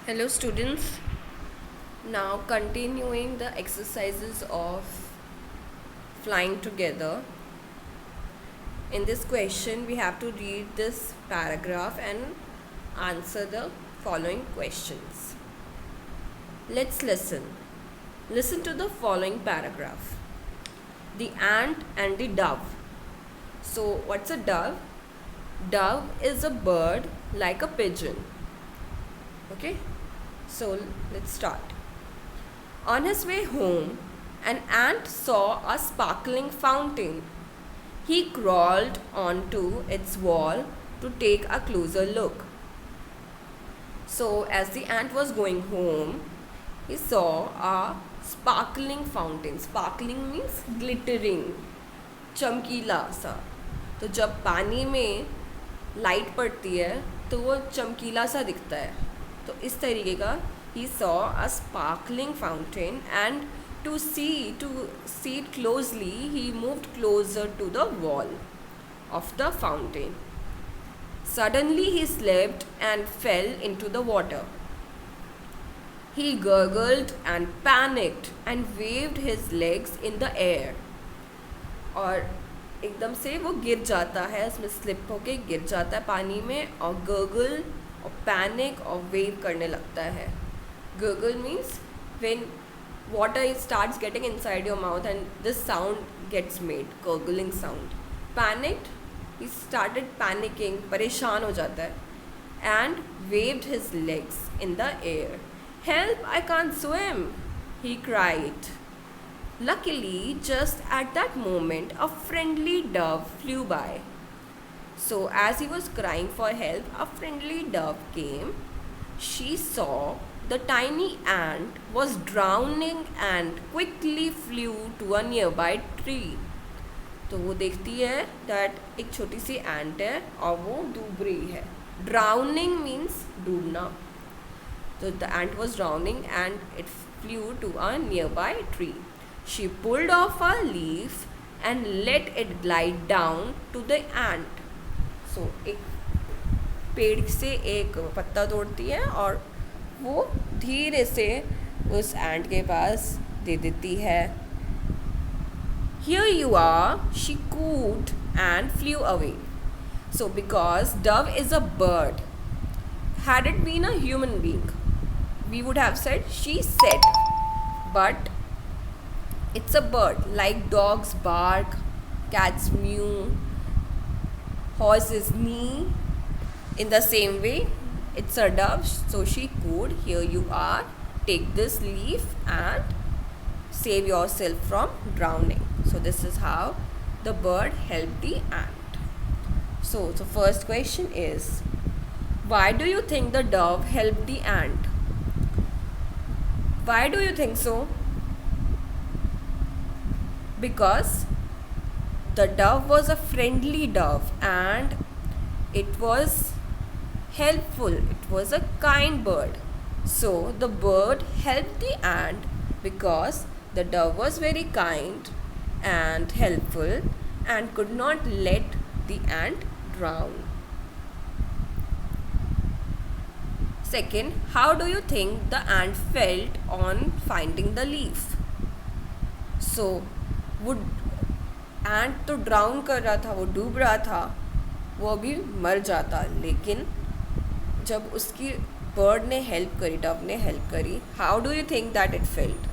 Hello students, now continuing the exercises of flying together. In this question we have to read this paragraph and answer the following questions. Let's listen. Listen to the following paragraph. The ant and the dove. So what's a dove? Dove is a bird like a pigeon. Okay, so let's start. On his way home, an ant saw a sparkling fountain. He crawled onto its wall to take a closer look. So, as the ant was going home, he saw a sparkling fountain. Sparkling means glittering, चमकीला सा. तो जब पानी में light पड़ती है तो वो चमकीला सा दिखता है. तो इस तरीके का he saw a sparkling fountain, and to see it closely he moved closer to the wall of the fountain. Suddenly he slipped and fell into the water. He gurgled and panicked and waved his legs in the air. और एकदम से वो गिर जाता है, इसमें slip होके गिर जाता है पानी में और गर्गल और पैनिक और वेव करने लगता है. Gurgle means when water starts getting inside your mouth and this sound gets made, gurgling sound. Panicked, he started panicking, परेशान हो जाता है, and waved his legs in the air. Help, I can't swim, he cried. Luckily, just at that moment, a friendly dove flew by. So, as he was crying for help, a friendly dove came. She saw the tiny ant was drowning and quickly flew to a nearby tree. तो वो देखती है that एक छोटी सी ant है और वो डूब रही है. Drowning means Dumna. So the ant was drowning and it flew to a nearby tree. She pulled off a leaf and let it glide down to the ant. So एक पेड़ से एक पत्ता तोड़ती है और वो धीरे से उस एंट के पास दे देती है. Here you are, she cooed and flew away. So because dove is a bird, had it been a human being, we would have said she said. But it's a bird, like dogs bark, cats mew, horses neigh. In the same way, it's a dove, so she cooed, here you are, take this leaf and save yourself from drowning. So this is how the bird helped the ant. So the first question is, why do you think the dove helped the ant? Why do you think so? Because the dove was a friendly dove and it was helpful. It was a kind bird. So the bird helped the ant because the dove was very kind and helpful and could not let the ant drown. Second, how do you think the ant felt on finding the leaf? So, वो ant तो drown कर रहा था, वो डूब रहा था, वो अभी मर जाता, लेकिन जब उसकी bird ने help करी, dove ने help करी, how do you think that it felt?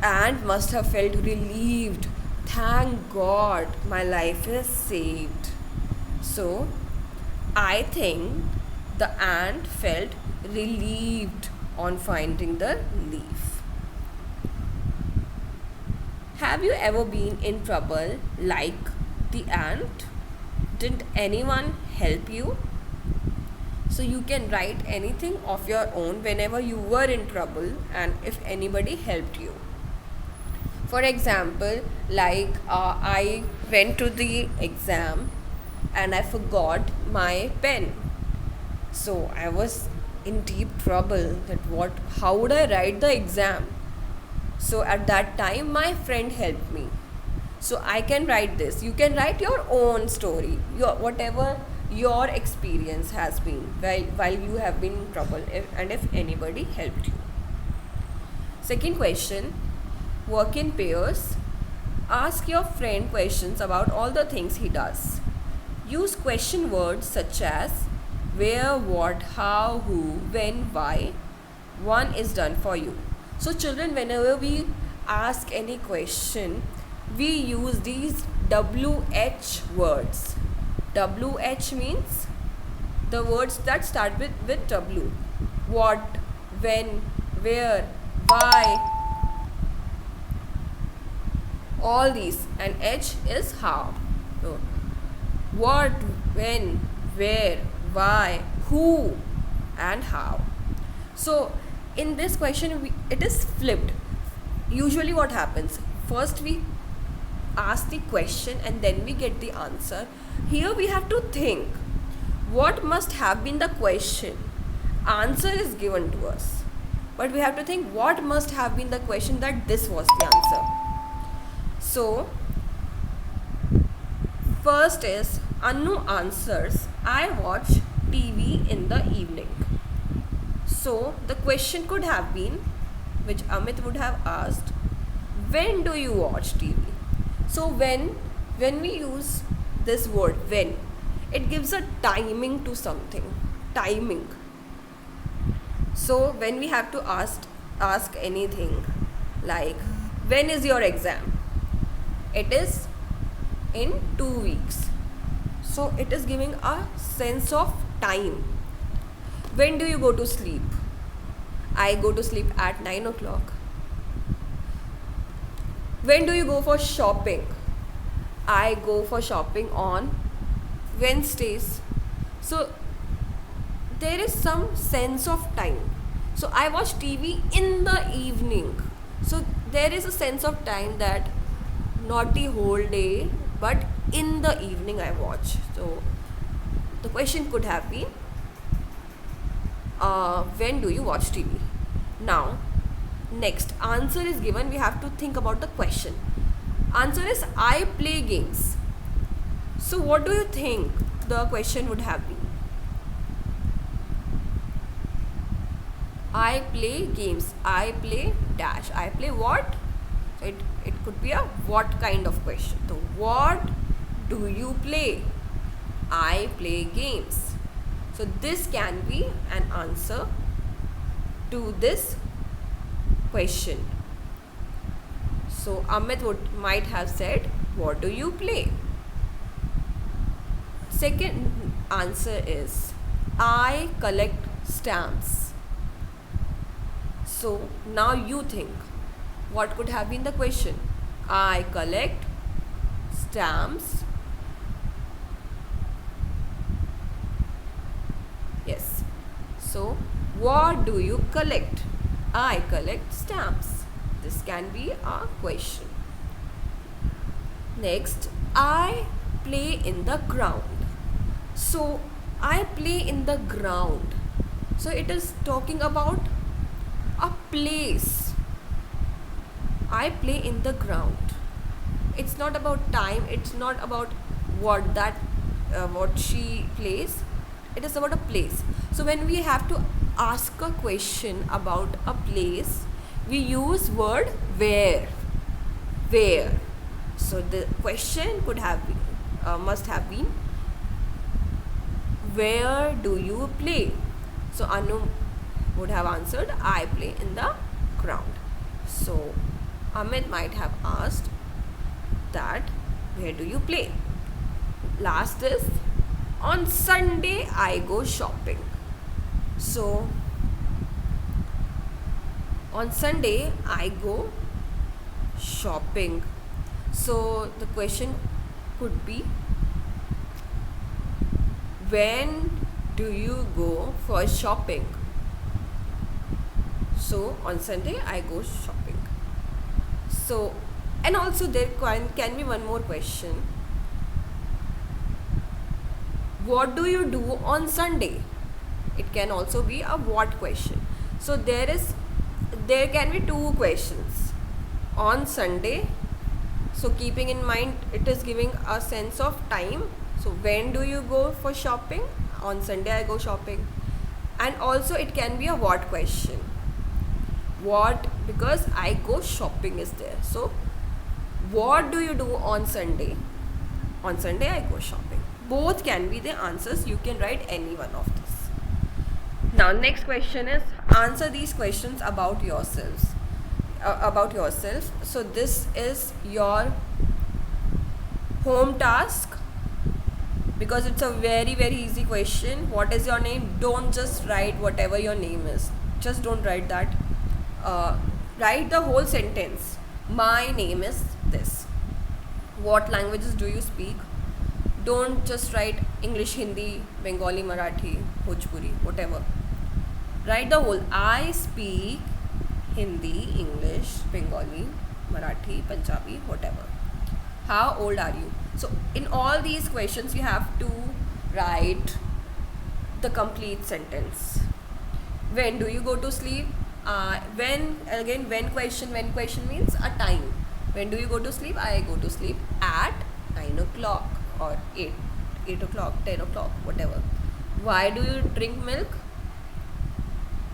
The ant must have felt relieved. Thank God, my life is saved. So, I think the ant felt relieved on finding the leaf. Have you ever been in trouble like the ant? Didn't anyone help you? So you can write anything of your own whenever you were in trouble and if anybody helped you. For example, like I went to the exam and I forgot my pen. So I was in deep trouble that how would I write the exam? So at that time my friend helped me. So I can write this. You can write your own story, whatever your experience has been while you have been in trouble, and if anybody helped you. Second question, work in pairs. Ask your friend questions about all the things he does. Use question words such as where, what, how, who, when, why. One is done for you. So children, whenever we ask any question, we use these WH words. WH means the words that start with W. What, when, where, why, all these, and H is how. So, what, when, where, why, who, and how. So in this question it is flipped. Usually what happens, first we ask the question and then we get the answer. Here we have to think what must have been the question. Answer is given to us, but we have to think what must have been the question that this was the answer. So first is Anu answers, I watch TV in the evening. So the question could have been, which Amit would have asked, when do you watch TV? So when we use this word when, it gives a timing to something. Timing. So when we have to ask anything like when is your exam? It is in 2 weeks. So it is giving a sense of time. When do you go to sleep? I go to sleep at 9 o'clock. When do you go for shopping? I go for shopping on Wednesdays. So there is some sense of time. So I watch TV in the evening. So there is a sense of time that not the whole day, but in the evening I watch. So the question could have been, when do you watch TV? Now, next, answer is given. We have to think about the question. Answer is I play games. So what do you think the question would have been? I play games. I play dash. I play what? So it could be a what kind of question. So what do you play? I play games. So this can be an answer to this question. So Amit might have said, what do you play? Second answer is, I collect stamps. So now you think, what could have been the question? I collect stamps. Yes. So what do you collect? I collect stamps. This can be a question. Next, I play in the ground. So I play in the ground. So it is talking about a place. I play in the ground. It's not about time. It's not about what she plays. It is about a place. So when we have to ask a question about a place, we use word where. Where. So the question could have been, must have been, where do you play? So Anu would have answered, I play in the ground. So Amit might have asked that, where do you play? Last is, on Sunday I go shopping. So on Sunday I go shopping. So the question could be, when do you go for shopping? So on Sunday I go shopping. So, and also there can be one more question. What do you do on Sunday? It can also be a what question. So there can be two questions. On Sunday, so keeping in mind it is giving a sense of time. So when do you go for shopping? On Sunday I go shopping. And also it can be a what question. What, because I go shopping is there. So what do you do on Sunday? On Sunday I go shopping. Both can be the answers. You can write any one of this. Now next question is answer these questions about yourselves. About yourself. So this is your home task, because it's a very easy question. What is your name? Don't just write whatever your name is. Just don't write that. Write the whole sentence. My name is this. What languages do you speak? Don't just write English, Hindi, Bengali, Marathi, Bhojpuri, whatever. Write the whole. I speak Hindi, English, Bengali, Marathi, Punjabi, whatever. How old are you? So in all these questions you have to write the complete sentence. When do you go to sleep? When question means a time. When do you go to sleep? I go to sleep at 9 o'clock or 8 o'clock, 10 o'clock, whatever. Why do you drink milk?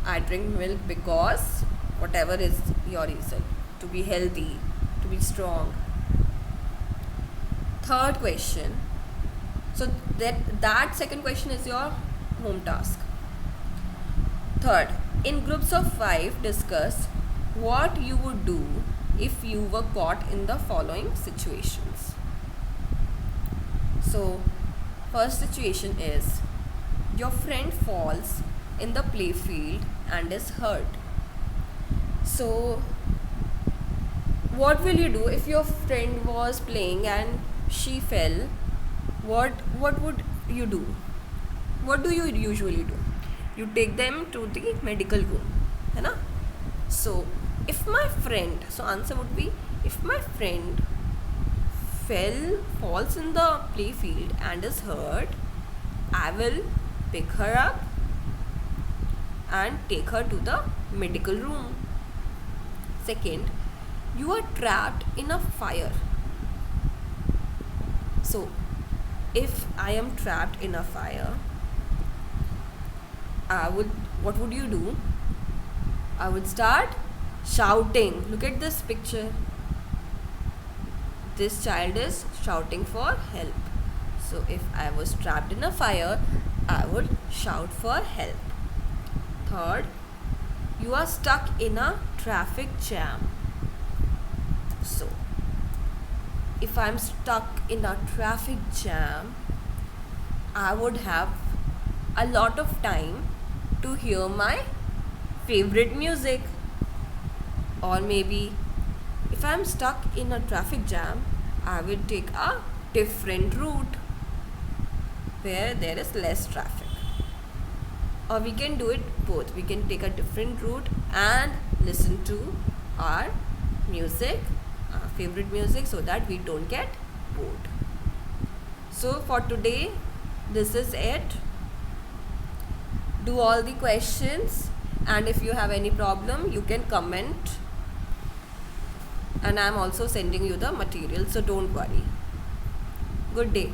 I drink milk because whatever is your reason. To be healthy, to be strong. Third question. So that second question is your home task. Third, in groups of 5, discuss what you would do if you were caught in the following situations. So, first situation is your friend falls in the playfield and is hurt. So, what will you do if your friend was playing and she fell? What would you do? What do you usually do? You take them to the medical room, है ना? So if my friend, so answer would be, if my friend falls in the playfield and is hurt, I will pick her up and take her to the medical room. Second, you are trapped in a fire. So if I am trapped in a fire, what would you do? I would start shouting. Look at this picture. This child is shouting for help. So if I was trapped in a fire, I would shout for help. Third, you are stuck in a traffic jam. So if I'm stuck in a traffic jam, I would have a lot of time to hear my favorite music. Or maybe if I'm stuck in a traffic jam, I will take a different route where there is less traffic. Or we can do it both. We can take a different route and listen to our music, our favorite music, so that we don't get bored. So for today, this is it. Do all the questions, and if you have any problem, you can comment, and I am also sending you the material, so don't worry. Good day.